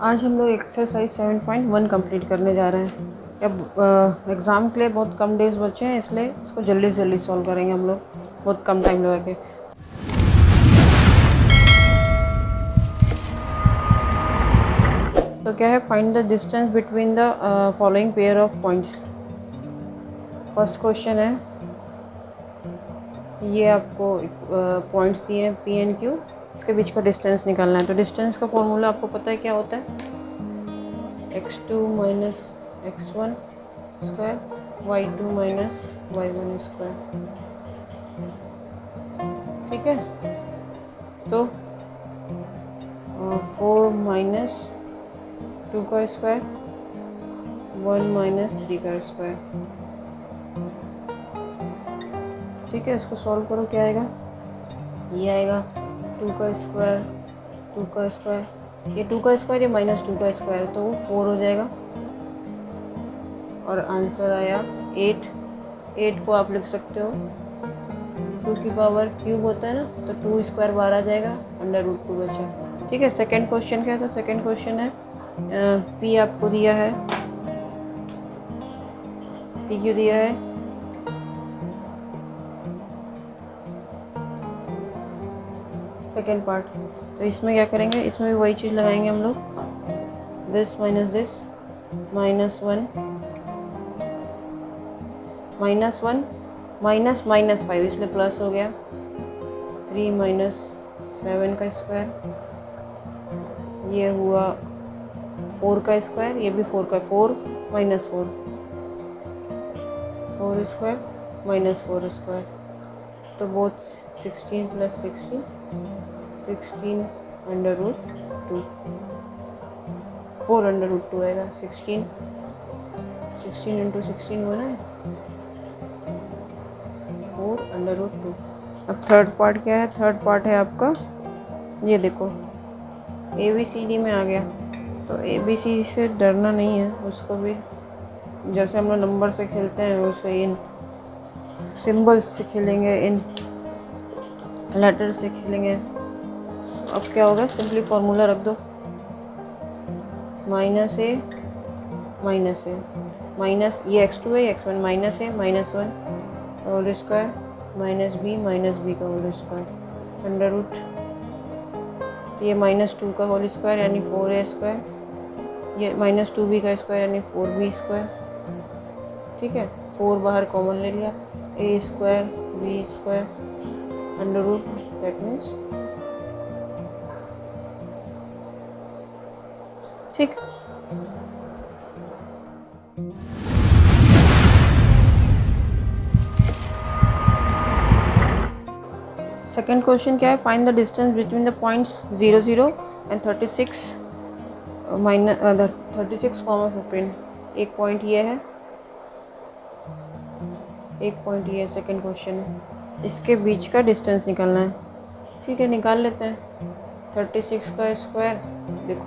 आज हम लोग एक्सरसाइज 7.1 कंप्लीट करने जा रहे हैं। अब एग्ज़ाम के लिए बहुत कम डेज बचे हैं, इसलिए इसको जल्दी से जल्दी सॉल्व करेंगे हम लोग, बहुत कम टाइम लगा के। तो क्या है, find the distance between the following pair of points. First question है, ये आपको पॉइंट्स दिए हैं पी एंड क्यू, इसके बीच का डिस्टेंस निकालना है। तो डिस्टेंस का फॉर्मूला आपको पता है क्या होता है, x2 minus x1 square y2 minus y1 square. ठीक है, तो 4 माइनस 2 का स्क्वायर 1 माइनस 3 का स्क्वायर। ठीक है, इसको सॉल्व करो, क्या आएगा, ये आएगा 2 का स्क्वायर 2 का स्क्वायर, ये 2 का स्क्वायर, ये माइनस 2 का स्क्वायर, तो वो 4 हो जाएगा। और आंसर आया 8। 8 को आप लिख सकते हो 2 की पावर क्यूब होता है ना, तो 2 स्क्वायर बाहर आ जाएगा, √2 बचा। ठीक है, सेकंड क्वेश्चन क्या था, सेकंड क्वेश्चन है पी आपको दिया है, पी क्यू दिया है, सेकंड पार्ट। तो इसमें क्या करेंगे, इसमें भी वही चीज़ लगाएंगे हम लोग, दिस माइनस दिस, -1 -1 माइनस -5, इसलिए प्लस हो गया। 3 माइनस 7 का स्क्वायर, ये हुआ 4 का स्क्वायर, ये भी 4 का, 4 माइनस 4 4 स्क्वायर माइनस 4 स्क्वायर, तो बोथ 16 प्लस 16 16 √2, 4 √2 आएगा। 16 इंटू 16 बना है 4 √2। अब थर्ड पार्ट क्या है, थर्ड पार्ट है आपका, ये देखो ABCD में आ गया। तो ABC से डरना नहीं है, उसको भी जैसे हम लोग नंबर से खेलते हैं वैसे इन सिंबल्स से खेलेंगे, इन लेटर से खेलेंगे। अब क्या होगा, सिंपली फॉर्मूला रख दो, माइनस ए माइनस, ये x2 है, x1 माइनस ए -1 होल स्क्वायर माइनस बी का होल स्क्वायर अंडर रूट, ये -2 का होल स्क्वायर यानी 4a स्क्वायर, ये -2b का स्क्वायर यानी 4b स्क्वायर। ठीक है, 4 बाहर कॉमन ले लिया, a square b square under root, that means ठीक। सेकेंड क्वेश्चन क्या है, find the distance between the points 0 0 and 36 minus 36,15। एक पॉइंट ये है, एक पॉइंट ये है, सेकेंड क्वेश्चन है, इसके बीच का डिस्टेंस निकालना है। ठीक है, निकाल लेते हैं। 36 का स्क्वायर, देखो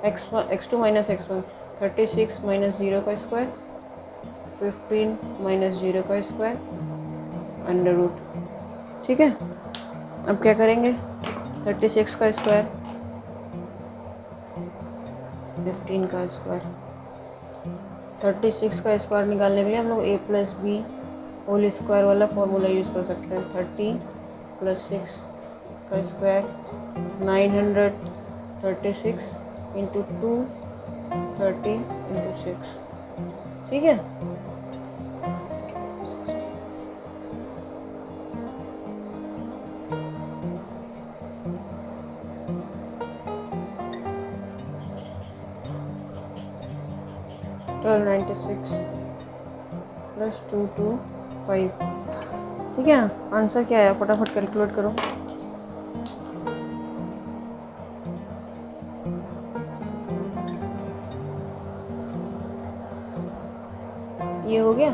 x2 माइनस x1, 36 माइनस 0 का स्क्वायर 15 माइनस 0 का स्क्वायर अंडर रूट। ठीक है, अब क्या करेंगे, 36 का स्क्वायर 15 का स्क्वायर, 36 का स्क्वायर निकालने के लिए हम लोग a plus B whole square वाला फॉर्मूला यूज़ कर सकते हैं। 30 प्लस 6 का स्क्वायर 936 इंटू 2 30 इंटू 6। ठीक है, ट्वेल्व 96 प्लस 225। ठीक है, आंसर क्या आया, फटाफट कैलकुलेट करो। ये हो गया,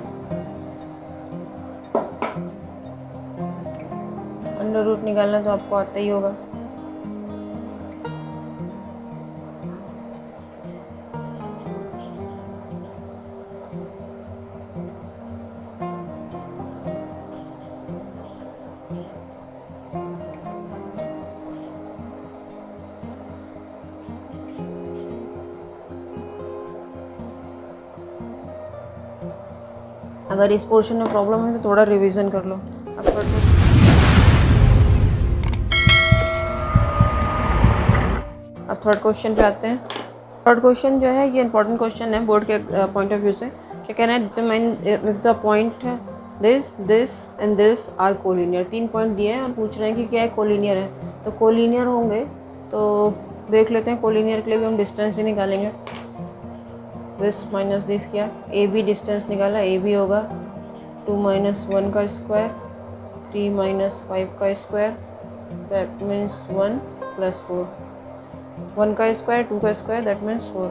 अंडर रूट निकालना तो आपको आता ही होगा। अगर इस पोर्शन में प्रॉब्लम है तो थोड़ा रिवीजन कर लो। अब थर्ड क्वेश्चन पे आते हैं। थर्ड क्वेश्चन जो है ये इंपॉर्टेंट क्वेश्चन है बोर्ड के पॉइंट ऑफ व्यू से। क्या कहना है, determine if the point this this and this are collinear. 3 point दिए हैं और पूछ रहे हैं कि क्या है कोलिनियर है। तो कोलिनियर होंगे तो देख लेते हैं। कोलिनियर के लिए भी हम डिस्टेंस ही निकालेंगे। दिस माइनस दिस किया, ए बी डिस्टेंस निकाला, ए बी होगा 2 - 1 का स्क्वायर 3 - 5 का स्क्वायर, दैट मीन्स 1 + 4। 1 का स्क्वायर 2 का स्क्वायर दैट मीन्स 4।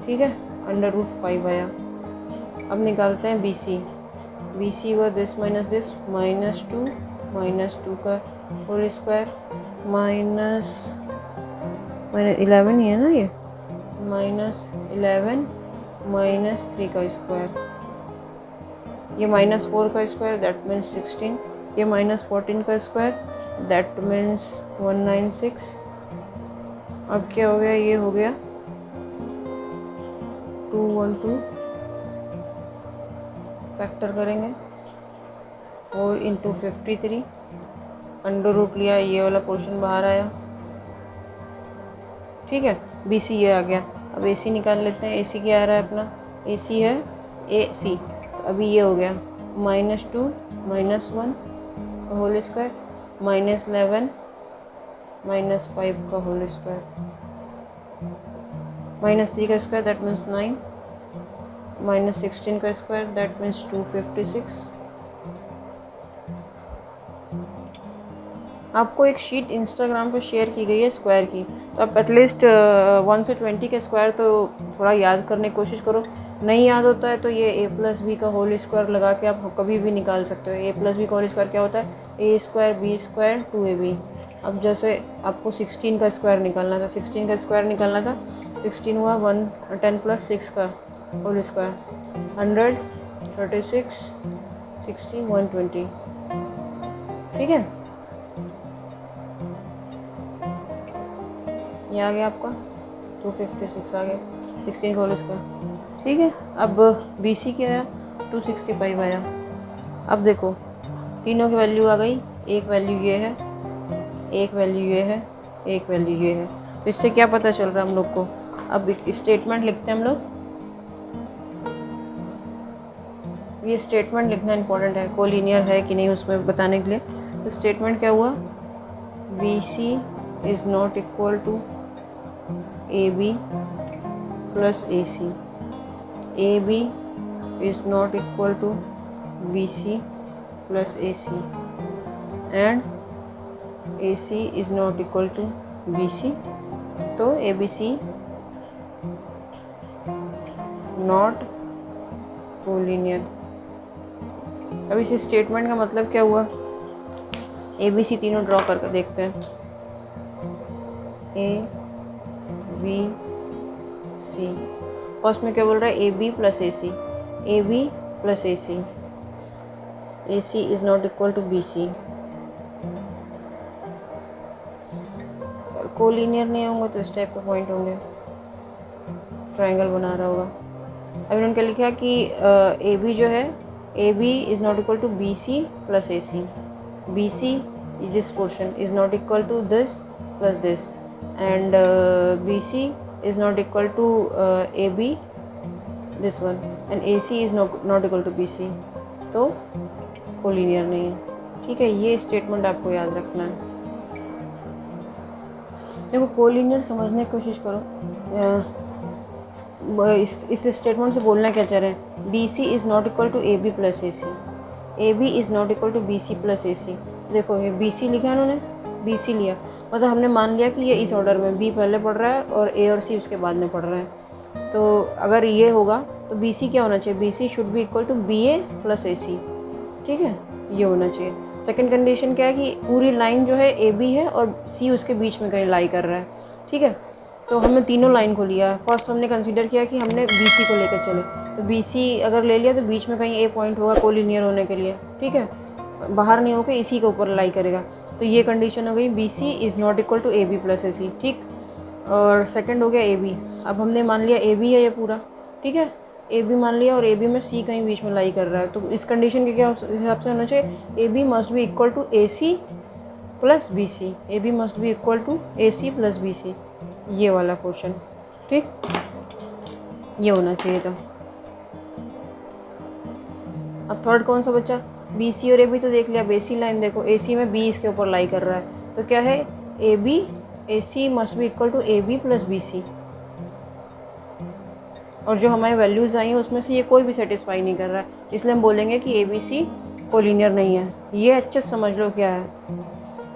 ठीक है, √5 आया। अब निकालते हैं बी सी। बी सी हुआ दिस माइनस दिस -2 का होल स्क्वायर -11 ही है ना, ये -11 -3 का स्क्वायर, ये -4 का स्क्वायर दैट मीन्स 16, ये -14 का स्क्वायर दैट मीन्स 196। अब क्या हो गया, ये हो गया 212, फैक्टर करेंगे 4 × 53, अंडर रूट लिया, ये वाला पोर्शन बाहर आया। ठीक है, बी सी ये आ गया। अब ए सी निकाल लेते हैं। ए सी क्या आ रहा है अपना, ए सी है ए सी। तो अभी ये हो गया -2 -1 का होल स्क्वायर -11 -5 का होल स्क्वायर -3 का स्क्वायर दैट मीन्स 9 -16 का स्क्वायर दैट मीन्स 256। आपको एक शीट इंस्टाग्राम पे शेयर की गई है स्क्वायर की, तो आप एटलीस्ट 1 से 20 के स्क्वायर तो थोड़ा याद करने की कोशिश करो। नहीं याद होता है तो ये a+b का होल स्क्वायर लगा के आप कभी भी निकाल सकते हो। a+b का होल स्क्वायर क्या होता है, a² b² 2ab। अब जैसे आपको 16 का स्क्वायर निकालना था, 16 का स्क्वायर निकालना था, 16 हुआ 110 + 6 का होल स्क्वायर 100 36 60 120। ठीक है, ये आ गया आपका 256 आ गया, 16 का होल स्क्वायर। ठीक है, अब बी सी क्या आया, 265 आया। अब देखो तीनों की वैल्यू आ गई, एक वैल्यू ये है, एक वैल्यू ये है, एक वैल्यू ये है। तो इससे क्या पता चल रहा है हम लोग को। अब स्टेटमेंट लिखते हैं हम लोग। ये स्टेटमेंट लिखना इंपॉर्टेंट है, कोलिनियर है कि नहीं उसमें बताने के लिए। तो स्टेटमेंट क्या हुआ, B C is not equal to A B plus A C, A B is not equal to B C plus A C, and A C is not equal to B C. तो A B C not collinear. अब इस statement का मतलब क्या हुआ, ए B सी तीनों draw करके देखते हैं। ए बी सी, फर्स्ट में क्या बोल रहा है, A B plus A C, A B plus A C, A C is not equal to B C. Collinear नहीं होंगे तो इस टाइप के पॉइंट होंगे, ट्रायंगल बना रहा होगा। अब इन्होंने क्या लिखा कि ए बी जो है, A B is not equal to B C plus A C, B C this portion is not equal to this plus this, and B C is not equal to A B this one, and A C is not equal to B C. तो collinear नहीं है। ठीक है, ये statement आपको याद रखना है। देखो कोलिनियर समझने की कोशिश करो। इस स्टेटमेंट से बोलना क्या चाह रहे हैं, B C is not equal to A B plus A C, A B is not equal to B C plus A C. देखो ये बी सी लिखा है उन्होंने, बी सी लिया, मतलब हमने मान लिया कि ये इस ऑर्डर में बी पहले पढ़ रहा है और ए और सी उसके बाद में पढ़ रहे हैं। तो अगर ये होगा तो बी सी क्या होना चाहिए, B C should be equal to B A plus A C. ठीक है, ये होना चाहिए। सेकंड कंडीशन क्या है कि पूरी लाइन जो है ए बी है और सी उसके बीच में कहीं लाई कर रहा है। ठीक है, तो हमने तीनों लाइन को लिया। फर्स्ट हमने कंसीडर किया कि हमने बी सी को लेकर चले, तो बी सी अगर ले लिया तो बीच में कहीं ए पॉइंट होगा कोलिनियर होने के लिए। ठीक है, बाहर नहीं होकर इसी के ऊपर लाई करेगा। तो ये कंडीशन हो गई, B C is not equal to A B plus A C. ठीक, और सेकंड हो गया ए बी। अब हमने मान लिया ए बी है ये पूरा। ठीक है, ए बी मान लिया और ए बी में सी कहीं बीच में लाई कर रहा है, तो इस कंडीशन के क्या हिसाब से होना चाहिए, A B must be equal to A C plus B C, A B must be equal to A C plus B C, ये वाला क्वेश्चन। ठीक, ये होना चाहिए था। अब थर्ड कौन सा बचा, बी सी और ए बी तो देख लिया, बेसी लाइन देखो, ए सी में बी इसके ऊपर लाई कर रहा है, तो क्या है, A B A C must be equal to A B plus B C, और जो हमारी वैल्यूज़ आई हैं उसमें से ये कोई भी सेटिस्फाई नहीं कर रहा है, इसलिए हम बोलेंगे कि ए बी सी कोलिनियर नहीं है। ये अच्छे से समझ लो क्या है,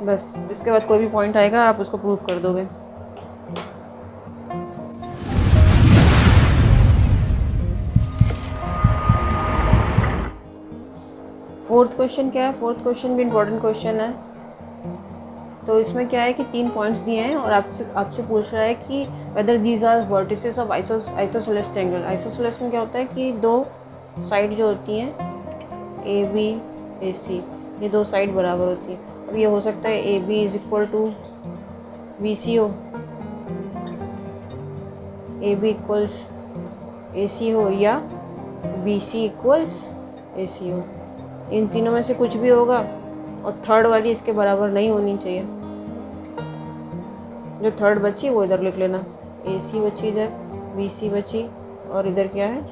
बस इसके बाद कोई भी पॉइंट आएगा आप उसको प्रूव कर दोगे। फोर्थ क्वेश्चन क्या है, फोर्थ क्वेश्चन भी इम्पोर्टेंट क्वेश्चन है। तो इसमें क्या है कि 3 पॉइंट्स दिए हैं और आपसे पूछ रहा है कि whether these are vertices of isosceles triangle. Isosceles में क्या होता है कि दो साइड जो होती हैं ए बी ए सी, ये दो साइड बराबर होती है। अब ये हो सकता है A B is equal to B C हो, ए बी इक्वल्स ए सी हो, या बी सी इक्वल्स ए सी हो। इन तीनों में से कुछ भी होगा और थर्ड वाली इसके बराबर नहीं होनी चाहिए। जो थर्ड बची वो इधर लिख लेना, ए सी बची इधर, बी सी बची, और इधर क्या है,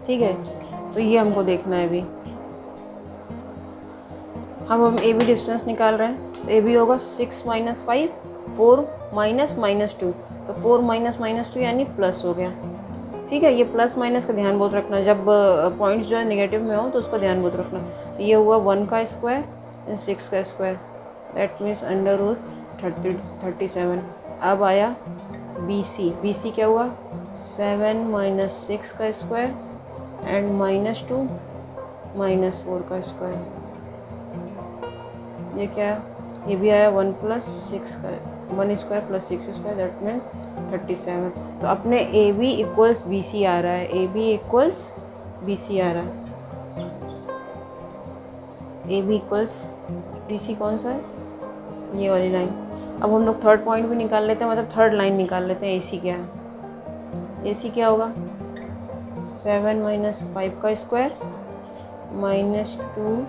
ठीक है। तो ये हमको देखना है अभी। हम ए बी डिस्टेंस निकाल रहे हैं, तो ए बी होगा 6 - 5 4 -2, तो 4 - 2 यानी प्लस हो गया। ठीक है, ये प्लस माइनस का ध्यान बहुत रखना, जब पॉइंट्स जो है नेगेटिव में हो तो उसका ध्यान बहुत रखना। ये हुआ 1 का स्क्वायर एंड 6 का स्क्वायर, दैट मीन्स √37। अब आया बी सी क्या हुआ, 7 - 6 का स्क्वायर एंड -2 - 4 का स्क्वायर। ये क्या है, ये भी आया 1 + 6 का 1 square plus 6 square, that mean 37। तो अपने A B equals B C आ रहा है, A B equals B C आ रहा है, A B equals B C कौन सा है, ये वाली लाइन। अब हम लोग थर्ड पॉइंट भी निकाल लेते हैं, मतलब थर्ड लाइन निकाल लेते हैं। ए सी क्या है, ए सी क्या होगा, 7 - 5 का स्क्वायर -2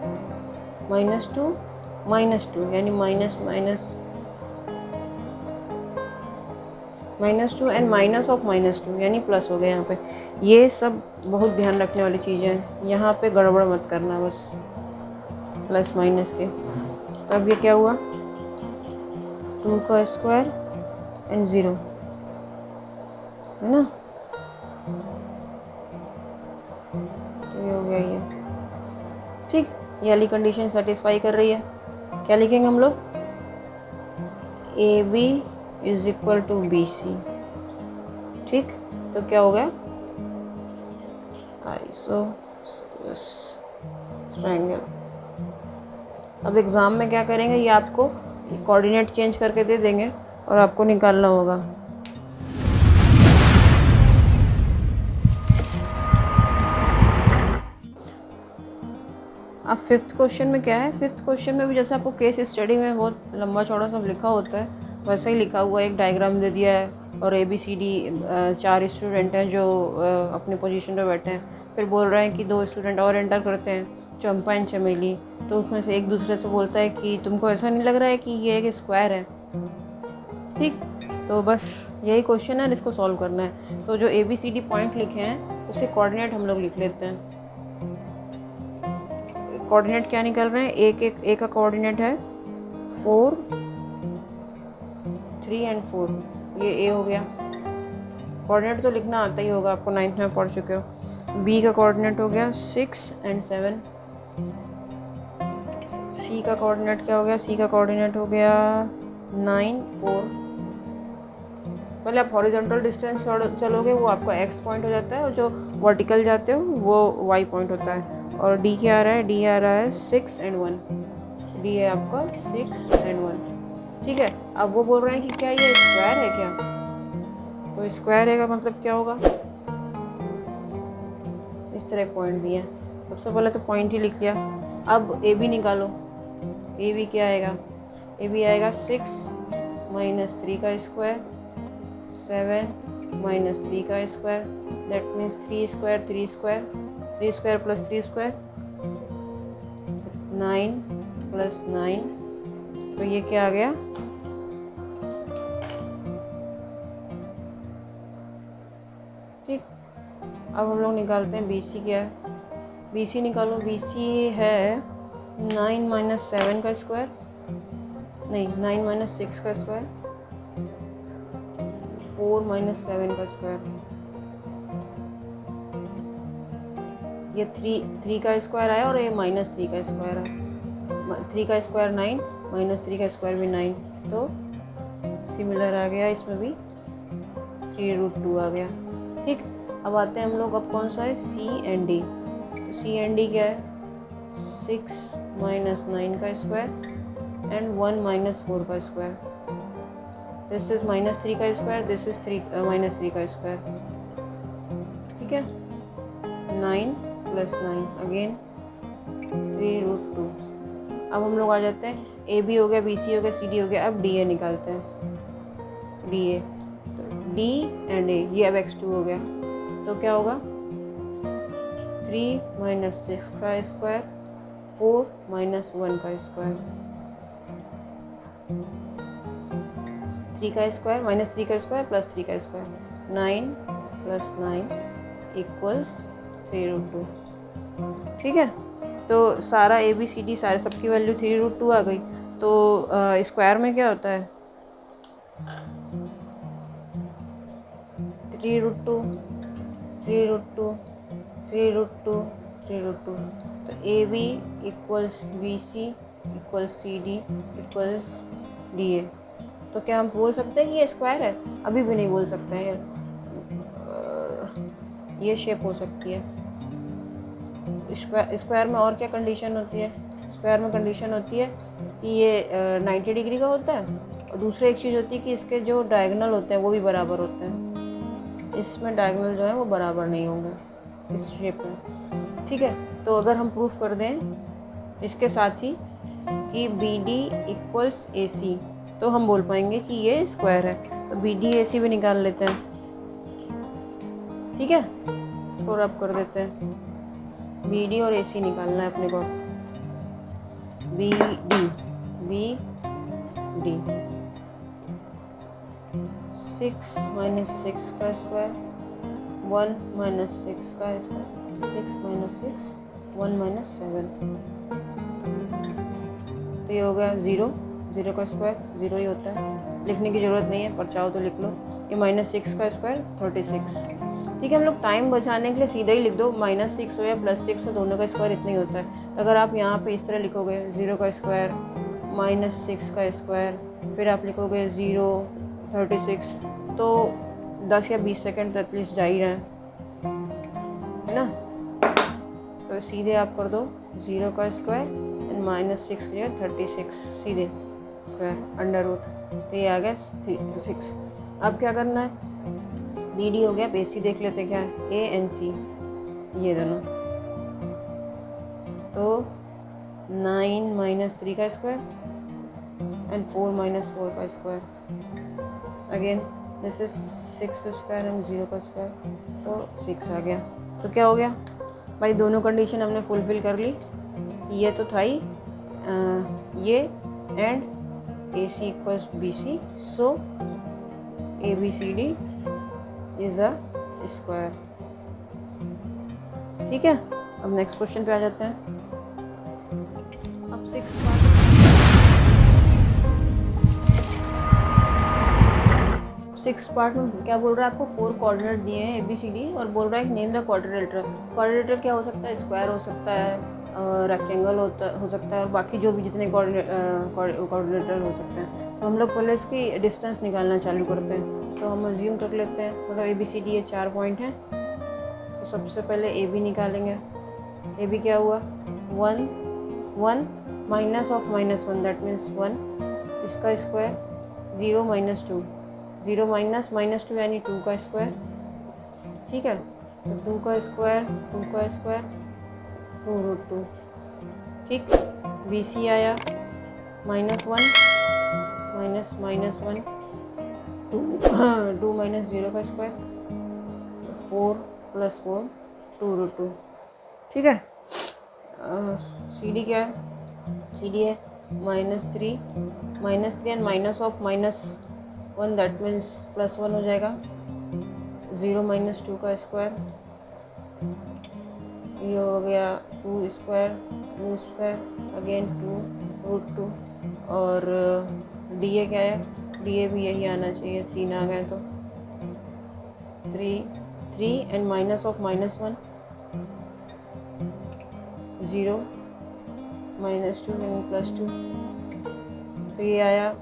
यानी -2 एंड माइनस ऑफ -2 यानी प्लस हो गया यहाँ पे। ये सब बहुत ध्यान रखने वाली चीज़ें हैं, यहाँ पे गड़बड़ मत करना बस, प्लस माइनस के। तो अब ये क्या हुआ, 2 का स्क्वायर एंड 0, है ना, तो ये हो गया ये। ठीक, ये वाली कंडीशन सेटिस्फाई कर रही है। क्या लिखेंगे हम लोग, A B is equal to B C. ठीक, तो क्या हो गया, आइसोसेलेस ट्रायंगल। अब एग्ज़ाम में क्या करेंगे, ये आपको कोऑर्डिनेट चेंज करके दे देंगे और आपको निकालना होगा। अब फिफ्थ क्वेश्चन में क्या है, फिफ्थ क्वेश्चन में भी जैसे आपको केस स्टडी में बहुत लंबा चौड़ा सब लिखा होता है वैसा ही लिखा हुआ है। एक डायग्राम दे दिया है और ABCD 4 स्टूडेंट हैं जो अपने पोजीशन पे बैठे हैं। फिर बोल रहे हैं कि 2 स्टूडेंट और एंटर करते हैं, चंपा एंड चमेली। तो उसमें से एक दूसरे से बोलता है कि तुमको ऐसा नहीं लग रहा है कि ये एक स्क्वायर है। ठीक, तो बस यही क्वेश्चन है, इसको सॉल्व करना है। तो जो ABCD पॉइंट लिखे हैं उससे कोऑर्डिनेट हम लोग लिख लेते हैं। कोऑर्डिनेट क्या निकल रहे हैं, ए का कोऑर्डिनेट है 4 3 एंड 4, ये ए हो गया। कोऑर्डिनेट तो लिखना आता ही होगा आपको, 9th में पढ़ चुके हो। बी का कोऑर्डिनेट हो गया 6 एंड 7। सी का कोऑर्डिनेट क्या हो गया, सी का कोऑर्डिनेट हो गया 9 4। पहले आप हॉरिजॉन्टल डिस्टेंस चलोगे वो आपका एक्स पॉइंट हो जाता है, और जो वर्टिकल जाते हो वो वाई पॉइंट होता है। और डी क्या आ रहा है, डी आ रहा है 6 एंड 1, डी है आपका 6 एंड 1। ठीक है, अब वो बोल रहे हैं कि क्या ये स्क्वायर है क्या, तो स्क्वायर है का मतलब क्या होगा, इस तरह पॉइंट दिया। सबसे पहले तो पॉइंट ही लिख लिया। अब ए बी निकालो, ए बी क्या आएगा, ए बी आएगा 6 - 3 का स्क्वायर 7 माइनस 3 का square, that means 3 square 3 square, 3 square plus 3 square 9 plus 9, तो ये क्या आ गया, ठीक। अब हम लोग निकालते हैं BC क्या है, BC निकालो, BC है 9 माइनस 7 का स्क्वायर, नहीं 9 माइनस 6 का स्क्वायर, 4 माइनस 7 का स्क्वायर, ये 3 का स्क्वायर आया और ये माइनस 3 का स्क्वायर है, 3 का स्क्वायर 9 माइनस 3 का स्क्वायर भी 9, तो सिमिलर आ गया, इसमें भी 3√2 आ गया, ठीक। अब आते हैं हम लोग, अब कौन सा है C एंड D, तो C एंड D क्या है 6 माइनस 9 का स्क्वायर एंड 1 माइनस 4 का स्क्वायर, दिस इज माइनस 3 का स्क्वायर, दिस इज माइनस 3 का स्क्वायर, ठीक है। 9 प्लस 9 अगेन 3√2। अब हम लोग आ जाते हैं, AB हो गया, BC हो गया, CD हो गया, अब DA निकालते हैं, DA, तो D एंड A, ये अब x2 हो गया, तो क्या होगा 3 माइनस 6 का स्क्वायर, 4 माइनस 1 का स्क्वायर, 3 का स्क्वायर माइनस 3 का स्क्वायर प्लस 3 का स्क्वायर, 9 प्लस 9 इक्वल्स 3√2, ठीक है। तो सारा ABCD सारे सबकी वैल्यू 3√2 आ गई, तो स्क्वायर में क्या होता है 3√2 3√2 3√2 3√2, तो AB equals BC equals CD equals DA, तो क्या हम बोल सकते हैं कि ये स्क्वायर है, अभी भी नहीं बोल सकते हैं, ये शेप हो सकती है। स्क्वायर में और क्या कंडीशन होती है, स्क्वायर में कंडीशन होती है कि ये 90 डिग्री का होता है, और दूसरी एक चीज़ होती है कि इसके जो डायगोनल होते हैं वो भी बराबर होते हैं, इसमें डायगोनल जो है वो बराबर नहीं होंगे इस शेप में, ठीक है। तो अगर हम प्रूफ कर दें इसके साथ ही कि BD इक्वल्स AC, तो हम बोल पाएंगे कि ये स्क्वायर है, तो BD AC भी निकाल लेते हैं, ठीक है। इसको रब कर देते हैं, BD और AC निकालना है अपने को, BD 6 माइनस 6 का स्क्वायर, 1 माइनस 6 का स्क्वायर, 6 माइनस 6 1 माइनस 7, तो ये हो गया 0, 0 का स्क्वायर 0 ही होता है, लिखने की ज़रूरत नहीं है, पर चाहो तो लिख लो, ये माइनस 6 का स्क्वायर 36, ठीक है। हम लोग टाइम बचाने के लिए सीधा ही लिख दो, -6 हो या +6 हो, दोनों का स्क्वायर इतना ही होता है। अगर आप यहाँ पे इस तरह लिखोगे 0 का स्क्वायर -6 का स्क्वायर, फिर आप लिखोगे 0 36, तो 10 या 20 सेकंड तो एटलीस्ट जा ही रहे हैं, है ना। तो सीधे आप कर दो 0 का स्क्वायर एंड -6 के 36, सीधे स्क्वायर अंडर रूट, तो ये आ गया 6। अब क्या करना है, BD हो गया, बेसी देख लेते क्या है A and C, ये दोनों, तो 9 माइनस 3 का स्क्वायर एंड 4 माइनस 4 का square, again this is 6 square and 0 का स्क्वायर, तो 6 आ गया। तो क्या हो गया भाई, दोनों कंडीशन हमने फुलफिल कर ली, ये तो था ही ये and AC equals BC, so ABCD is a square, ठीक है। अब नेक्स्ट क्वेश्चन पे आ जाते हैं। अब 6 पार्ट में क्या बोल रहा है, आपको 4 कोऑर्डिनेट दिए हैं ABCD, और बोल रहा है नेम द क्वाड्रिलेटरल। क्वाड्रिलेटरल क्या हो सकता है, स्क्वायर हो सकता है, रेक्टेंगल हो सकता है, और बाकी जो भी जितने कोऑर्डिनेटर हो सकते हैं। तो हम लोग पहले इसकी डिस्टेंस निकालना चालू करते हैं, तो हम अज्यूम कर लेते हैं, मतलब ABCD ये 4 पॉइंट हैं, तो सबसे पहले AB निकालेंगे। AB क्या हुआ 1 1 माइनस ऑफ -1, दैट मीन्स 1, इसका स्क्वायर 0 माइनस 2, 0 माइनस -2 यानी 2 का स्क्वायर, ठीक है। तो 2 का स्क्वायर 2 का स्क्वायर 2√2, ठीक। BC आया -1 माइनस -1 टू माइनस ज़ीरो का स्क्वायर, 4 + 4 2√2। ठीक है। सी डी क्या है? सी डी है -3 and minus of -1 that means +1 हो जाएगा। 0 - 2 का स्क्वायर, ये हो गया 2 स्क्वायर अगेन 2√2। और डी ए क्या है? डी ए भी यही आना चाहिए, 3 आ गए तो 3 एंड माइनस ऑफ -1 0 -2 यानी +2, तो ये आया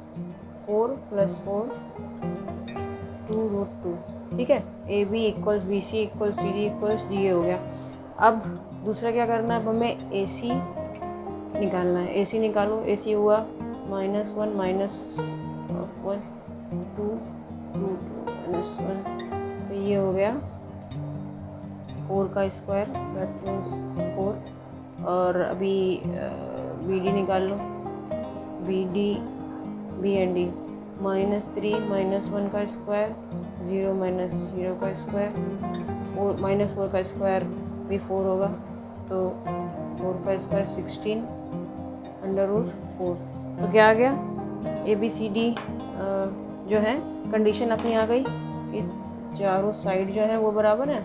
4 + 4 2√2। ठीक है। A B equals B C equals C D equals D A हो गया। अब दूसरा क्या करना है? अब हमें ए सी निकालना है। ए सी निकालो। ए सी हुआ -1 -1 2 2 -1, तो ये हो गया 4 का स्क्वायर दैट मीन्स 4। और अभी बी डी निकाल लो। बी एंड डी -3 -1 का स्क्वायर, 0 - 0 का स्क्वायर, 4 का स्क्वायर भी 4 होगा, तो 4 का स्क्वायर 16 √4। तो क्या आ गया? ए बी सी डी जो है कंडीशन अपनी आ गई कि चारों साइड जो है वो बराबर है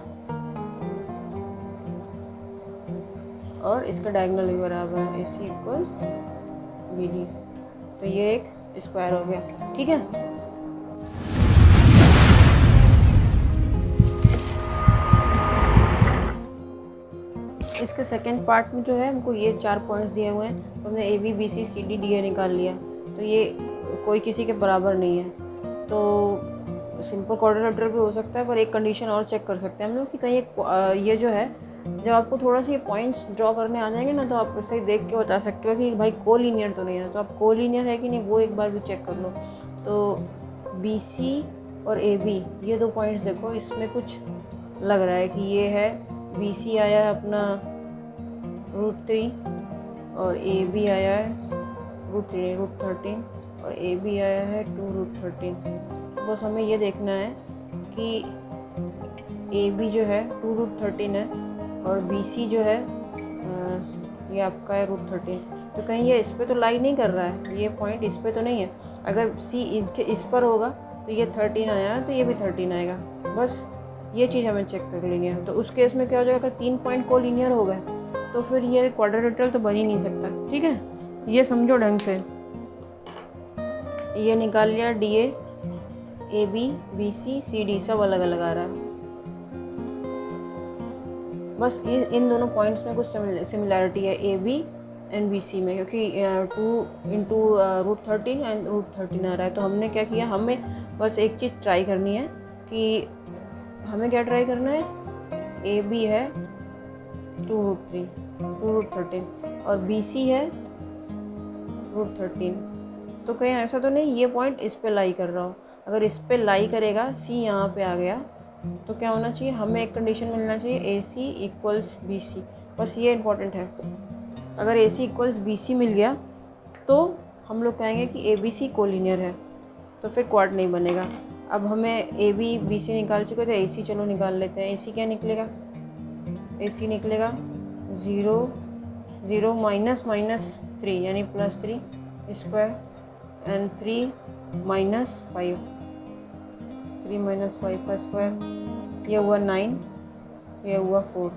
और इसका डायगोनल भी बराबर है। ए सी इक्वल्स बी डी, तो ये एक स्क्वायर हो गया। ठीक है। इसके सेकंड पार्ट में जो है हमको ये 4 पॉइंट्स दिए हुए हैं, तो हमने A B B C C D D A निकाल लिया, तो ये कोई किसी के बराबर नहीं है। तो सिंपल क्वाड्रिलेटरल भी हो सकता है, पर एक कंडीशन और चेक कर सकते हैं हम लोग कि कहीं ये जो है, जब आपको थोड़ा सा ये पॉइंट्स ड्रॉ करने आ जाएंगे ना, तो आप सही देख के बता सकते हो कि भाई कोलिनियर तो नहीं है। तो आप कोलिनियर है कि नहीं वो एक बार भी चेक कर लो। तो बी सी और ए बी ये 2 पॉइंट्स देखो, इसमें कुछ लग रहा है कि ये है बी सी आया है अपना √3 और ए बी आया है √13 और ए बी आया है 2√13। बस हमें ये देखना है कि ए बी जो है 2√13 है और बी सी जो है ये आपका है √13। तो कहीं ये इस पे तो लाई नहीं कर रहा है, ये पॉइंट इस पे तो नहीं है। अगर सी इस पर होगा तो ये 13 आया है, तो ये भी 13 आएगा। बस ये चीज़ हमें चेक कर लेनी है। तो उस केस में क्या हो जाएगा? अगर 3 पॉइंट कोलिनियर हो गए तो फिर ये क्वाड्रिलेटरल तो बन ही नहीं सकता। ठीक है, ये समझो ढंग से। ये निकाल लिया D A B B C C D सब अलग अलग आ रहा है। बस इन दोनों पॉइंट्स में कुछ सिमिलैरिटी है A B and B C में, क्योंकि 2 × √13 एंड √13 आ रहा है। तो हमने क्या किया? हमें बस एक चीज़ ट्राई करनी है कि हमें क्या ट्राई करना है? ए बी है 2√13 और बी सी है √13। तो कहीं ऐसा तो नहीं ये पॉइंट इस पे लाई कर रहा हो। अगर इस पे लाई करेगा, सी यहाँ पे आ गया, तो क्या होना चाहिए? हमें एक कंडीशन मिलना चाहिए ए सी इक्वल्स बी सी। बस ये इम्पोर्टेंट है। अगर ए सी इक्वल्स बी सी मिल गया तो हम लोग कहेंगे कि ए बी सी कोलिनियर है, तो फिर क्वाड नहीं बनेगा। अब हमें ए बी बी सी निकाल चुके थे, ए सी चलो निकाल लेते हैं। ए सी क्या निकलेगा? ए सी निकलेगा 0 -3 यानी +3 स्क्वायर एंड 3 - 5 का स्क्वायर, ये हुआ 9, ये हुआ 4।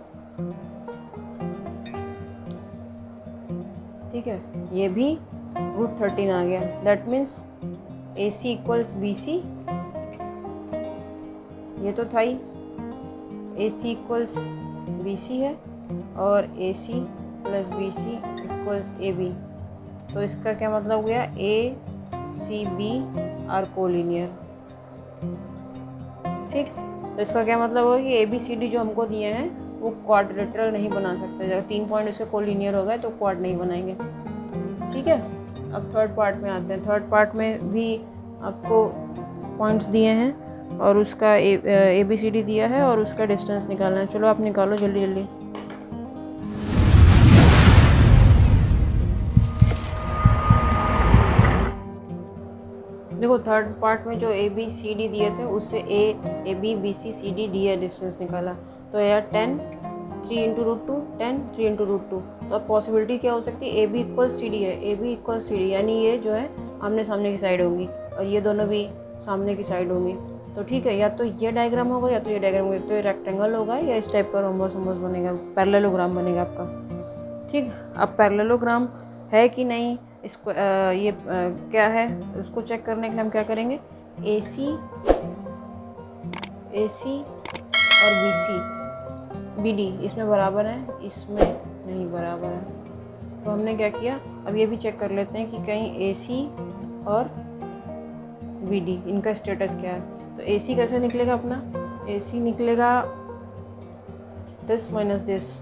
ठीक है, ये भी √13 आ गया। That means A C equals B C, ये तो था ही। ए सी इक्वल्स बी सी है और A C + B C equals A B. तो इसका क्या मतलब हो गया? A C B are collinear. ठीक, तो इसका क्या मतलब होगा कि ए बी सी डी जो हमको दिए हैं वो क्वाड्रिलेटरल नहीं बना सकते। अगर 3 पॉइंट इसके कोलिनियर हो गए तो क्वाड नहीं बनाएंगे। ठीक है, अब थर्ड पार्ट में आते हैं। थर्ड पार्ट में भी आपको पॉइंट्स दिए हैं और उसका ए बी सी डी दिया है और उसका डिस्टेंस निकालना है। चलो आप निकालो जल्दी जल्दी। देखो थर्ड पार्ट में जो ए बी सी डी दिए थे उससे A B B C C D D है डिस्टेंस निकाला, तो यार 10 3 into root two 10 3 into root two. तो अब पॉसिबिलिटी क्या हो सकती है, A B equal C D है, A B equal C D यानी ये जो है आमने सामने की साइड होंगी और ये दोनों भी सामने की साइड होंगी। तो ठीक है, या तो ये डायग्राम होगा या तो ये डायग्राम होगा, तो ये रेक्टेंगल होगा या इस टाइप का रोम्बस वोम्बस बनेगा, पैरेललोग्राम बनेगा आपका। ठीक, अब पैरेललोग्राम है कि नहीं इसको क्या है उसको चेक करने के लिए हम क्या करेंगे, ए सी और बी सी बी डी इसमें बराबर है, इसमें नहीं बराबर है। तो हमने क्या किया, अब ये भी चेक कर लेते हैं कि कहीं ए सी और बी डी इनका स्टेटस क्या है। तो ए सी कैसे निकलेगा अपना, ए सी निकलेगा दिस माइनस दिस,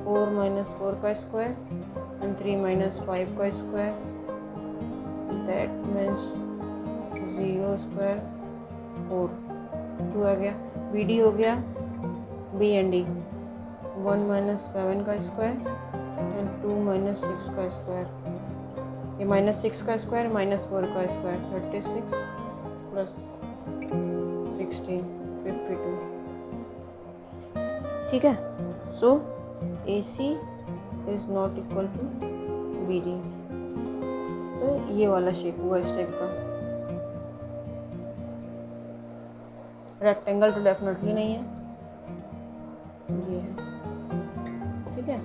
4 माइनस 4 का स्क्वायर एंड 3 माइनस 5 का स्क्वायर, दैट मीन्स 0 स्क्वायर 4 2 आ गया। बी डी हो गया बी एंड डी, 1 माइनस 7 का स्क्वायर एंड 2 माइनस 6 का स्क्वायर, ये माइनस 6 का स्क्वायर माइनस 4 का स्क्वायर, 36 प्लस 16 52। ठीक है, so A C is not equal to B D. तो ये वाला शेप हुआ इस टाइप का। रेक्टेंगल तो डेफिनेटली नहीं है, ये है। ठीक है,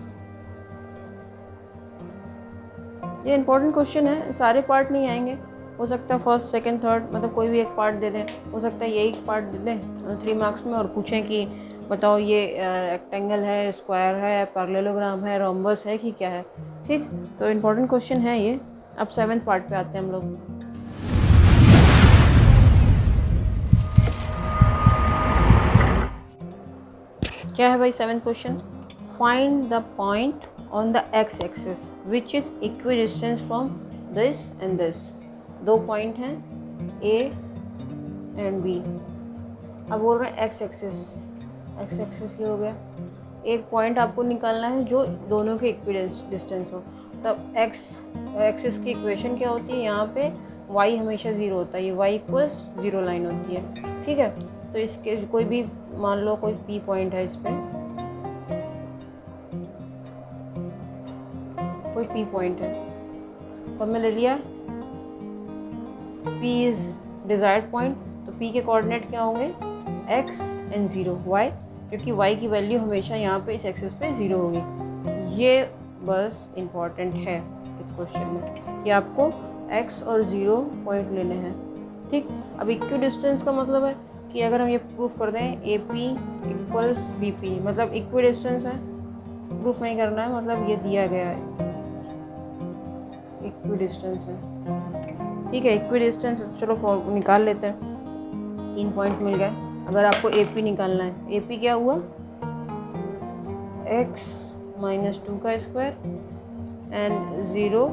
ये इंपॉर्टेंट क्वेश्चन है, सारे पार्ट नहीं आएंगे, हो सकता है फर्स्ट सेकंड थर्ड मतलब कोई भी एक पार्ट दे दें, हो सकता है यही पार्ट दे दें 3 मार्क्स में और पूछें कि बताओ ये रेक्टेंगल है, स्क्वायर है, पैरेललोग्राम है, रोम्बस है कि क्या है। ठीक, तो इम्पोर्टेंट क्वेश्चन है ये। अब 7th पार्ट पे आते हैं हम लोग। क्या है भाई 7th question, find the point on the x axis which is equidistance from this and this. 2 point हैं ए एंड बी। अब बोल रहे हैं एक्स एक्सिस ये हो गया। एक पॉइंट आपको निकालना है जो दोनों के इक्विडिस्टेंस हो। तब एक्स एक्सिस की इक्वेशन क्या होती है, यहाँ पे y हमेशा 0 होता है, ये y इक्वल्स 0 लाइन होती है। ठीक है, तो इसके कोई भी मान लो कोई P पॉइंट है, इस पर कोई P पॉइंट है, तो हमने ले लिया P इज डिजायर्ड पॉइंट। तो P के कोऑर्डिनेट क्या होंगे, x एंड 0 y, क्योंकि y की वैल्यू हमेशा यहाँ पे इस एक्सिस पे 0 होगी। ये बस इम्पॉर्टेंट है इस क्वेश्चन में कि आपको x और 0 पॉइंट लेने हैं। ठीक, अब इक्विडिस्टेंस का मतलब है कि अगर हम ये प्रूफ कर दें AP इक्वल्स BP, मतलब इक्विडिस्टेंस है, प्रूफ नहीं करना है, मतलब ये दिया गया है इक्विडिस्टेंस है। ठीक है, इक्विडिस्टेंस चलो निकाल लेते हैं। 3 पॉइंट मिल गए। अगर आपको AP निकालना है, AP क्या हुआ, x माइनस 2 का square and 0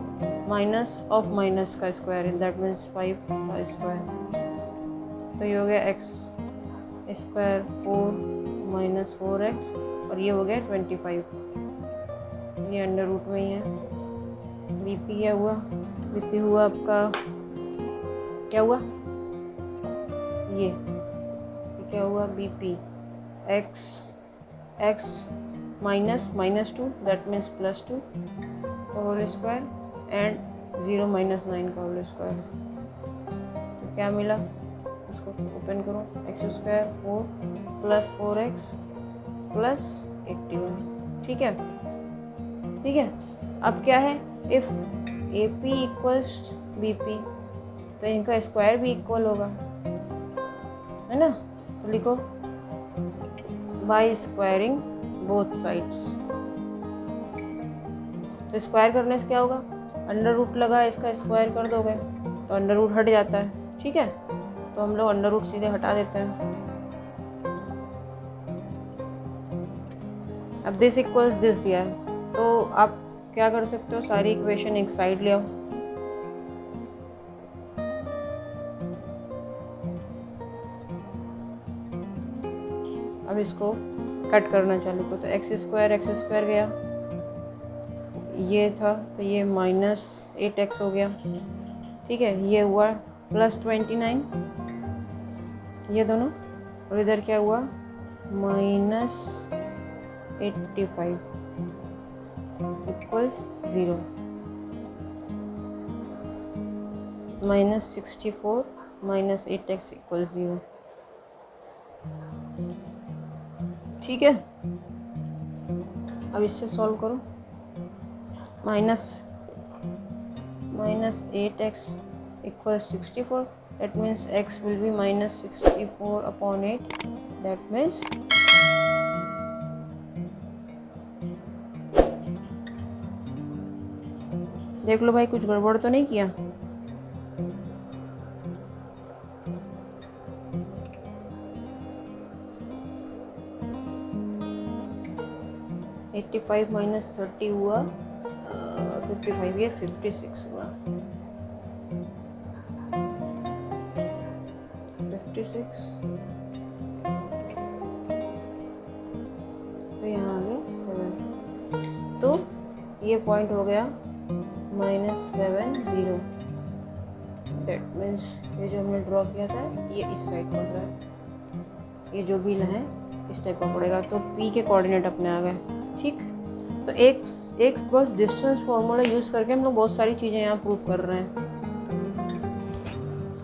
minus of minus का स्क्वायर, दैट मीन्स 5 का स्क्वायर। तो ये हो गया x स्क्वायर 4 माइनस 4x और ये हो गया 25, ये अंडर रूट में ही है। BP क्या हुआ, BP हुआ आपका क्या हुआ, ये क्या हुआ BP x minus 2 that means plus 2 का होल स्क्वायर एंड 0 माइनस 9 का होल स्क्वायर। तो क्या मिला, इसको ओपन करो, x square 4 plus 4x plus 81। ठीक है, ठीक है। अब क्या है, इफ AP इक्वल्स BP तो इनका स्क्वायर भी इक्वल होगा, है ना। तो लिखो बाय स्क्वायरिंग बोथ साइड्स। तो स्क्वायर करने से क्या होगा, अंडर रूट लगा, इसका स्क्वायर कर दोगे तो अंडर रूट हट जाता है। ठीक है, तो हम लोग अंडर रूट सीधे हटा देते हैं। अब दिस इक्वल्स दिस दिया है, तो आप क्या कर सकते हो, सारी इक्वेशन एक साइड ले आओ। अब इसको कट करना चालू करो, तो एक्स स्क्वायर गया, ये था तो ये माइनस 8x हो गया। ठीक है, ये हुआ +29 ये दोनों, और इधर क्या हुआ -85 इक्वल्स 0, -64 -8x इक्वल्स 0। ठीक है, अब इससे सॉल्व करो। -8x equals 64, that means x will be -64/8, that means देख लो भाई कुछ गड़बड़ तो नहीं किया। -85 - 30 हुआ 55, ये 56 हुआ 56, तो यहाँ आ गया 7, तो ये पॉइंट हो गया -70, दैट मीन्स ये जो हमने ड्रॉ किया था ये इस साइड पड़ रहा है, ये जो भी है इस टाइप का पड़ेगा, तो P के कोऑर्डिनेट अपने आ गए। ठीक, तो एक बस डिस्टेंस फार्मूला यूज़ करके हम लोग बहुत सारी चीज़ें यहाँ प्रूव कर रहे हैं।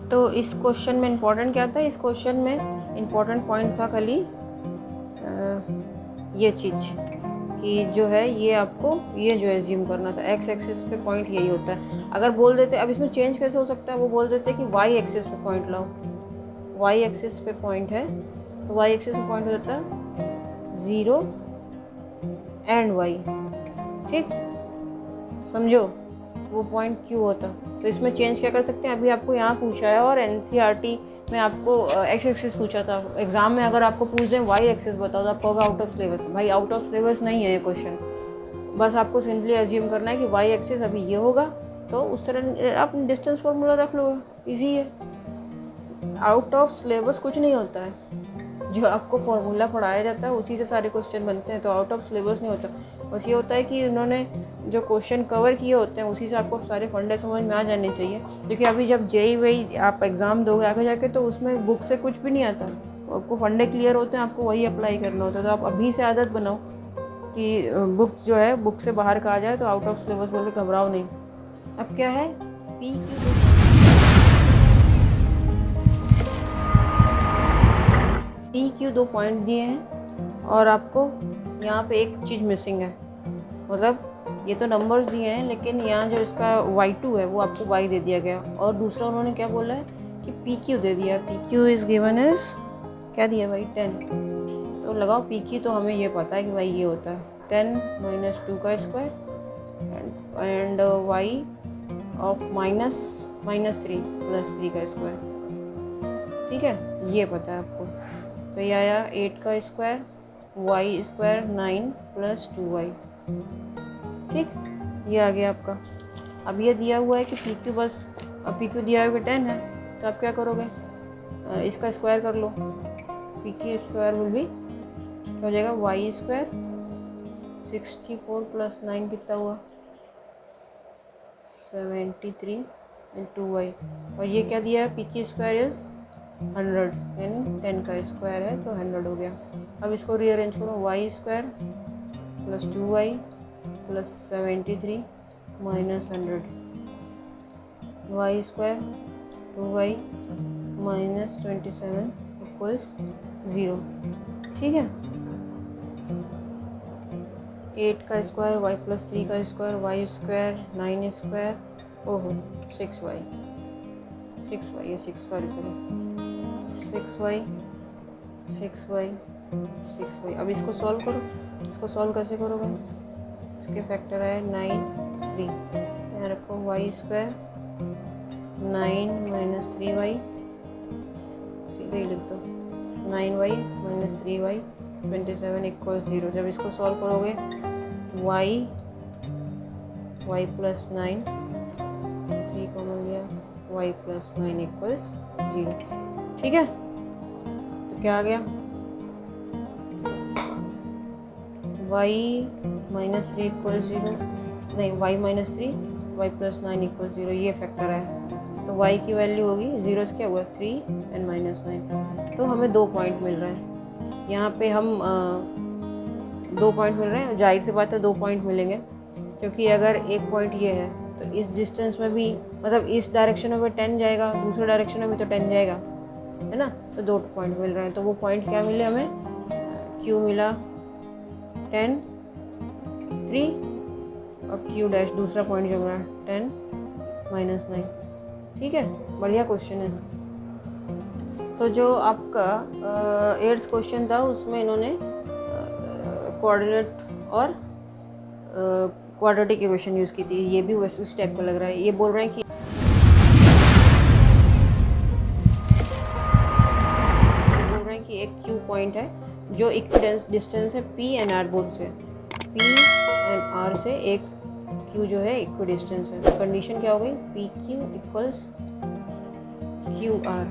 तो इस क्वेश्चन में इम्पोर्टेंट क्या था, इस क्वेश्चन में इम्पोर्टेंट पॉइंट था खाली ये चीज़ कि जो है ये आपको ये जो एज्यूम करना था, एक्स एक्सिस पे पॉइंट यही होता है। अगर बोल देते, अब इसमें चेंज कैसे हो सकता है, वो बोल देते कि वाई एक्सिस पे पॉइंट लाओ, वाई एक्सिस पे पॉइंट है, तो वाई एक्सिस पे पॉइंट हो जाता है 0 एंड वाई। ठीक, समझो वो पॉइंट क्यों होता। तो इसमें चेंज क्या कर सकते हैं, अभी आपको यहाँ पूछा है और एनसीईआरटी में आपको एक्स एक्सिस पूछा था। एग्जाम में अगर आपको पूछ दें वाई एक्सिस बताओ तो आपको होगा आउट ऑफ सिलेबस। भाई आउट ऑफ सिलेबस नहीं है ये क्वेश्चन, बस आपको सिंपली एज्यूम करना है कि वाई एक्सिस अभी ये होगा, तो उस तरह आप डिस्टेंस फार्मूला रख लो, इजी है। आउट ऑफ सिलेबस कुछ नहीं होता है, जो आपको फार्मूला पढ़ाया जाता है उसी से सारे क्वेश्चन बनते हैं, तो आउट ऑफ सिलेबस नहीं होता। बस ये होता है कि उन्होंने जो क्वेश्चन कवर किए होते हैं उसी से आपको सारे फंडे समझ में आ जाने चाहिए। क्योंकि अभी जब जेई वेई आप एग्ज़ाम दोगे आगे जाके, तो उसमें बुक से कुछ भी नहीं आता, आपको फंडे क्लियर होते हैं, आपको वही अप्लाई करना होता है। तो आप अभी से आदत बनाओ कि बुक जो है बुक से बाहर का आ जाए, तो आउट ऑफ सिलेबस बोल के घबराओ नहीं। अब क्या है, PQ 2 पॉइंट दिए हैं और आपको यहाँ पे एक चीज़ मिसिंग है, मतलब ये तो नंबर्स दिए हैं लेकिन यहाँ जो इसका y2 है वो आपको y दे दिया गया, और दूसरा उन्होंने क्या बोला है कि PQ दे दिया, PQ इज़ गिवन इज क्या दिया भाई 10, तो लगाओ PQ, तो हमें ये पता है कि भाई ये होता है 10 - 2 का स्क्वायर एंड y ऑफ -3 + 3 का स्क्वायर। ठीक है, ये पता है आपको, तो ये आया 8 का स्क्वायर, y स्क्वायर 9 + 2y। ठीक, ये आ गया आपका। अब ये दिया हुआ है कि PQ बस, अब PQ दिया हुआ 10 है, तो आप क्या करोगे, इसका स्क्वायर कर लो, PQ स्क्वायर विल भी क्या हो जाएगा, y स्क्वायर 64 + 9 कितना हुआ 73 × y, और ये क्या दिया है, PQ स्क्वायर इज 100 यानी 10 का स्क्वायर है तो 100 हो गया। अब इसको रीअरेंज करो, y square + 2y + 73 - 100, y square 2y - 27 equals 0। ठीक है, 8 का स्क्वायर y + 3 का स्क्वायर, y स्क्वायर 9 स्क्वायर, ओहो 6y, ये 6 सॉरी 6y। अब इसको सॉल्व करो, इसको सॉल्व कैसे करोगे, इसके फैक्टर है 9 3, यहाँ रखो y स्क्वायर 9 - 3y, सीधे ही लिख दो 9y - 3y 27 इक्वल 0। जब इसको सॉल्व करोगे y + 9 3 को मिल गया, y + 9 इक्वल्स 0। ठीक है, तो क्या आ गया, y - 3 = 0, नहीं y - 3 y + 9 = 0, ये फैक्टर है। तो y की वैल्यू होगी 0 से क्या हुआ 3 and -9। तो हमें 2 पॉइंट मिल रहा है यहाँ पे। हम 2 पॉइंट मिल रहे हैं, जाहिर सी बात है 2 पॉइंट मिलेंगे, क्योंकि अगर एक पॉइंट ये है तो इस डिस्टेंस में भी, मतलब इस डायरेक्शन में भी 10 जाएगा, दूसरे डायरेक्शन में भी तो 10 जाएगा, है ना। तो 2 पॉइंट मिल रहे हैं। तो वो पॉइंट क्या मिले हमें, Q मिला 10 3 और Q डैश दूसरा पॉइंट जो मिला 10 -9। ठीक है, बढ़िया क्वेश्चन है। तो जो आपका 8th क्वेश्चन था उसमें इन्होंने कोऑर्डिनेट और क्वाड्रेटिक इक्वेशन यूज़ की थी। ये भी वैसे उस टाइप का लग रहा है। ये बोल रहे हैं कि एक Q पॉइंट है जो इक्विडेंस डिस्टेंस है P एंड R बोथ से, P एंड R से एक Q जो है इक्विडिस्टेंस है। तो कंडीशन क्या हो गई, PQ इक्वल्स QR।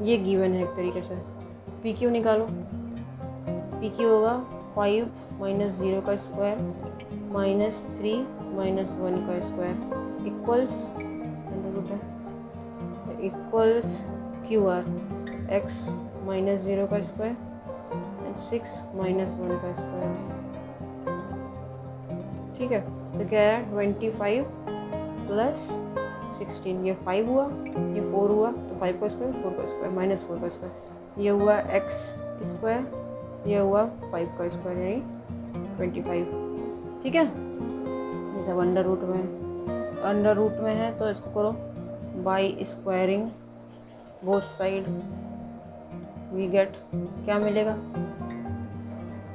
ये गिवन है एक तरीके से। PQ निकालो, PQ होगा 5 - 0 का स्क्वायर -3 - 1 का स्क्वायर इक्वल्स QR x -0 का स्क्वायर एंड 6 - 1 का स्क्वायर। ठीक है, तो क्या है 25 + 16, ये 5 हुआ, ये 4 हुआ, तो 5 का स्क्वायर 4 का स्क्वायर -4 का स्क्वायर, ये हुआ x स्क्वायर, ये हुआ 5 का स्क्वायर यानी 25। ठीक है, ये सब अंडर रूट में है। अंडर रूट में है तो इसको करो by squaring both side, we get क्या मिलेगा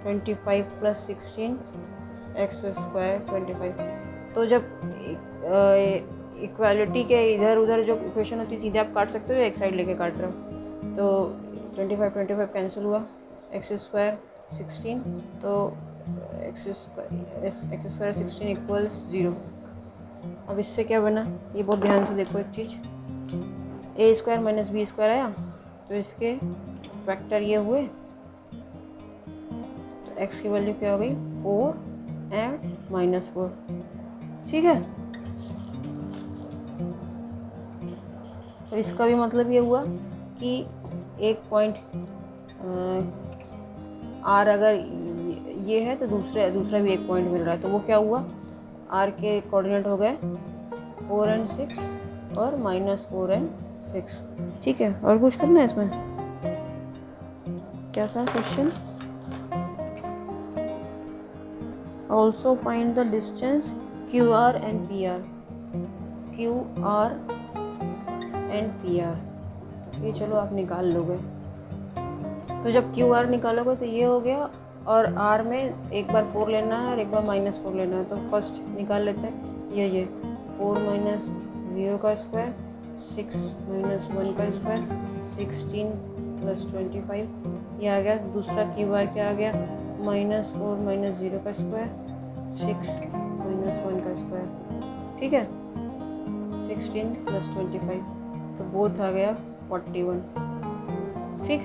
25 + 16 x स्क्वायर 25। तो जब इक्वालिटी के इधर उधर जो इक्वेशन होती है सीधे आप काट सकते हो, एक साइड लेके काट रहे हो। तो 25 कैंसिल हुआ, x स्क्वायर 16, तो x स्क्वायर 16 इक्वल्स 0। अब इससे क्या बना, ये बहुत ध्यान से देखो एक चीज़, a स्क्वायर - b स्क्वायर आया, तो इसके फैक्टर ये हुए, तो x की वैल्यू क्या हो गई 4 एंड -4। ठीक है, तो इसका भी मतलब ये हुआ कि एक पॉइंट R अगर ये है तो दूसरा भी एक पॉइंट मिल रहा है। तो वो क्या हुआ, R के कोऑर्डिनेट हो गए 4 and 6 और -4 and 6। ठीक है, और कुछ करना है इसमें, क्या था question, also find the distance QR and PR। QR and PR, ये चलो आप निकाल लोगे। तो जब QR निकालोगे तो ये हो गया, और R में एक बार 4 लेना है और एक बार -4 लेना है। तो फर्स्ट निकाल लेते हैं, ये 4 - 0 का स्क्वायर 6 - 1 का स्क्वायर 16 + 25, ये आ गया। दूसरा QR क्या आ गया, -4 - 0 का स्क्वायर 6 - 1 का स्क्वायर। ठीक है, 16 + 25, तो बोथ आ गया 41। ठीक,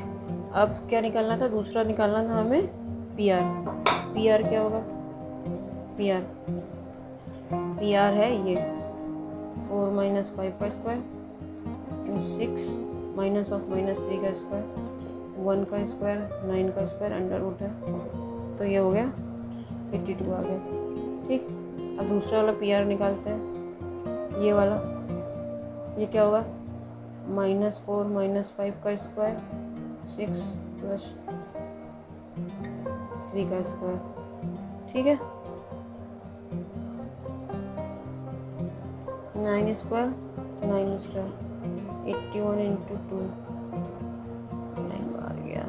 अब क्या निकालना था, दूसरा निकालना था हमें PR। PR क्या होगा, PR है ये 4 - 5 का स्क्वायर 6 -3 का स्क्वायर 1 का स्क्वायर 9 का स्क्वायर अंडर रूट है, तो ये हो गया 82 आ गया। ठीक, अब दूसरा वाला PR निकालते हैं, ये वाला, ये क्या होगा -4 - 5 का स्क्वायर 6 + 3 का स्क्वायर। ठीक है, 9 स्क्वायर 81 × 2 आ गया,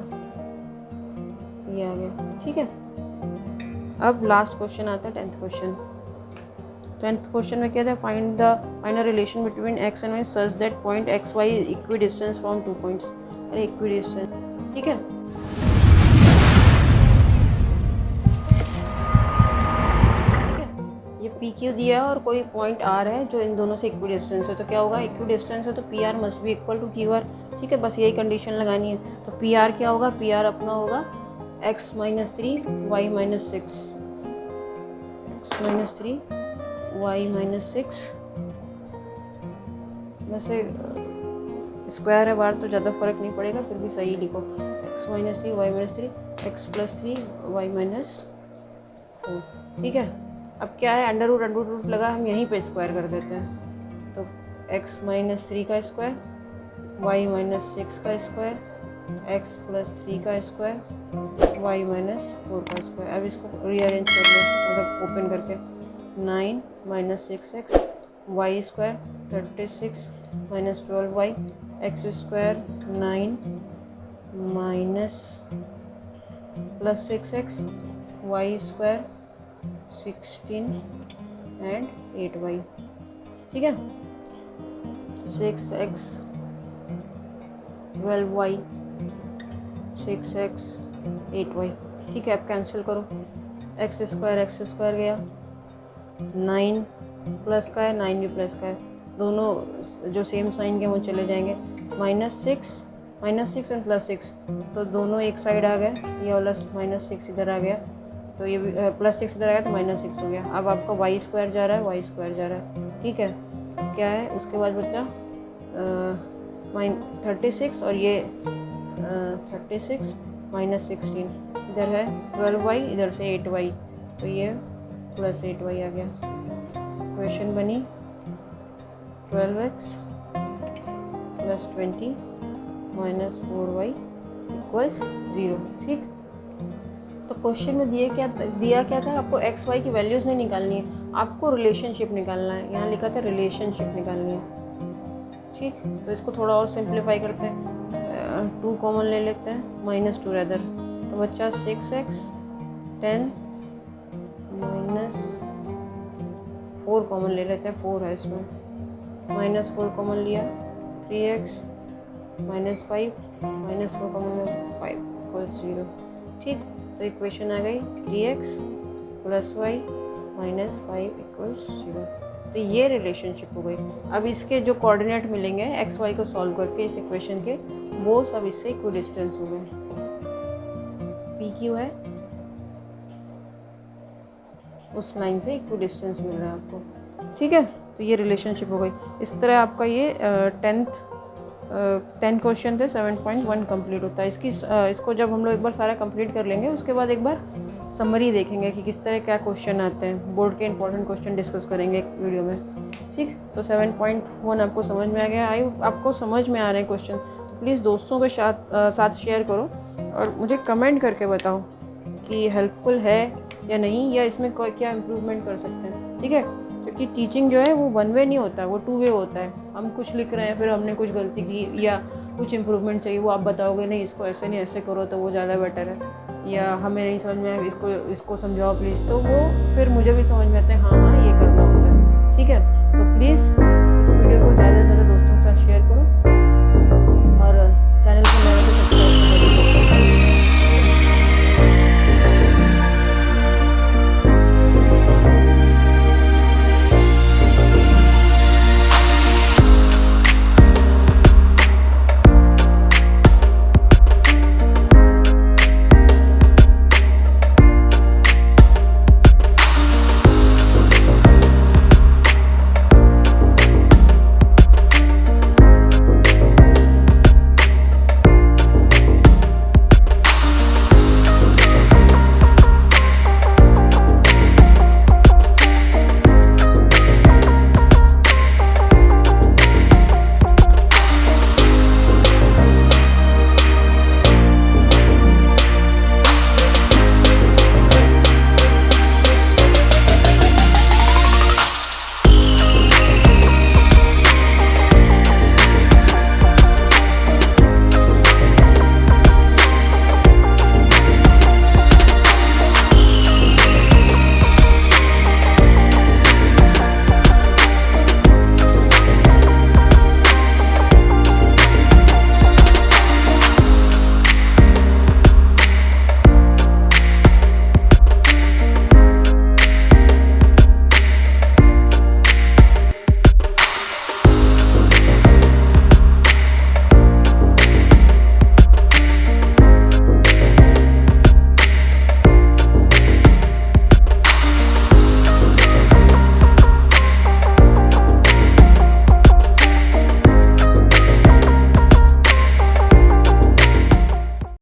ये आ गया। ठीक है, अब लास्ट क्वेश्चन आता है 10th क्वेश्चन। 10th क्वेश्चन में क्या था, find a relation between x and y such that point x y is equidistance from 2 points. अरे इक्विडिस्टेंस, ठीक है, ये PQ दिया है और कोई पॉइंट R है जो इन दोनों से इक्विडिस्टेंस है। तो क्या होगा, इक्विडिस्टेंस है तो PR must be equal to QR। ठीक है, बस यही कंडीशन लगानी है। तो PR क्या होगा, PR अपना होगा x - 3 y - 6, x - 3 y - 6 वैसे स्क्वायर है बाहर तो ज़्यादा फर्क नहीं पड़ेगा, फिर भी सही लिखो। x minus 3 y minus 3 x plus 3 y minus 4। ठीक है, अब क्या है, अंडर रूट लगा, हम यहीं पे स्क्वायर कर देते हैं। तो x माइनस 3 का स्क्वायर, वाई माइनस 6 का स्क्वायर, एक्स प्लस 3 का स्क्वायर, वाई माइनस 4 का स्क्वायर। अब इसको रीअरेंज कर लो, मतलब ओपन करके 9 minus 6x y square 36 minus 12y x square 9 minus plus 6x y square 16 and 8y। ठीक है, 6x 12y 6x 8y। ठीक है, अब कैंसिल करो, एक्स स्क्वायर गया, 9 प्लस का है, 9 भी प्लस का है, दोनों जो सेम साइन के वो चले जाएंगे। माइनस सिक्स एंड प्लस 6 तो दोनों एक साइड आ गए, ये वाला माइनस 6 इधर आ गया, तो ये भी प्लस 6 इधर आ गया तो माइनस 6 हो गया। अब आपका वाई स्क्वायर जा रहा है, वाई स्क्वायर जा रहा है। ठीक है, क्या है उसके बाद बच्चा 36 और ये 36 माइनस 16, इधर है 12y, इधर से 8y, तो ये प्लस 8y आ गया। क्वेश्चन बनी 12x plus 20 minus 4y equals 0। ठीक, तो क्वेश्चन में दिया क्या था, आपको एक्स वाई की वैल्यूज़ नहीं निकालनी है, आपको रिलेशनशिप निकालना है। यहाँ लिखा था रिलेशनशिप निकालनी है। ठीक, तो इसको थोड़ा और सिंप्लीफाई करते हैं, 2 कॉमन ले लेते हैं, -2 रैदर, तो बच्चा 6x 10 माइनस 4 कॉमन ले लेते हैं, 4 है इसमें, -4 कॉमन लिया, 3x -5 -4 कॉमन लिया, 5 इक्वल्स 0। ठीक, तो इक्वेशन आ गई 3x plus Y minus 5 equals 0। तो ये रिलेशनशिप हो गई। अब इसके जो कोऑर्डिनेट मिलेंगे एक्स वाई को सॉल्व करके इस इक्वेशन के, वो सब इससे इक्विडिस्टेंस हो गए। पी क्यू है, उस लाइन से इक्विडिस्टेंस मिल रहा है आपको। ठीक है, तो ये रिलेशनशिप हो गई। इस तरह आपका ये 10 क्वेश्चन थे, 7.1 कंप्लीट होता है। इसको जब हम लोग एक बार सारा कंप्लीट कर लेंगे, उसके बाद एक बार समरी देखेंगे कि किस तरह क्या क्वेश्चन आते हैं, बोर्ड के इंपॉर्टेंट क्वेश्चन डिस्कस करेंगे एक वीडियो में। ठीक, तो 7.1 आपको समझ में आ गया। आपको समझ में आ रहे हैं क्वेश्चन, तो प्लीज़ दोस्तों के साथ शेयर करो और मुझे कमेंट करके बताओ कि हेल्पफुल है या नहीं, या इसमें क्या इम्प्रूवमेंट कर सकते हैं। ठीक है, क्योंकि टीचिंग जो है वो 1 वे नहीं होता, वो 2 वे होता है। हम कुछ लिख रहे हैं, फिर हमने कुछ गलती की या कुछ इम्प्रूवमेंट चाहिए, वो आप बताओगे नहीं इसको ऐसे नहीं ऐसे करो तो वो ज़्यादा बेटर है, या हमें नहीं समझ में आया इसको समझाओ प्लीज़, तो वो फिर मुझे भी समझ में आता है हाँ ये करो।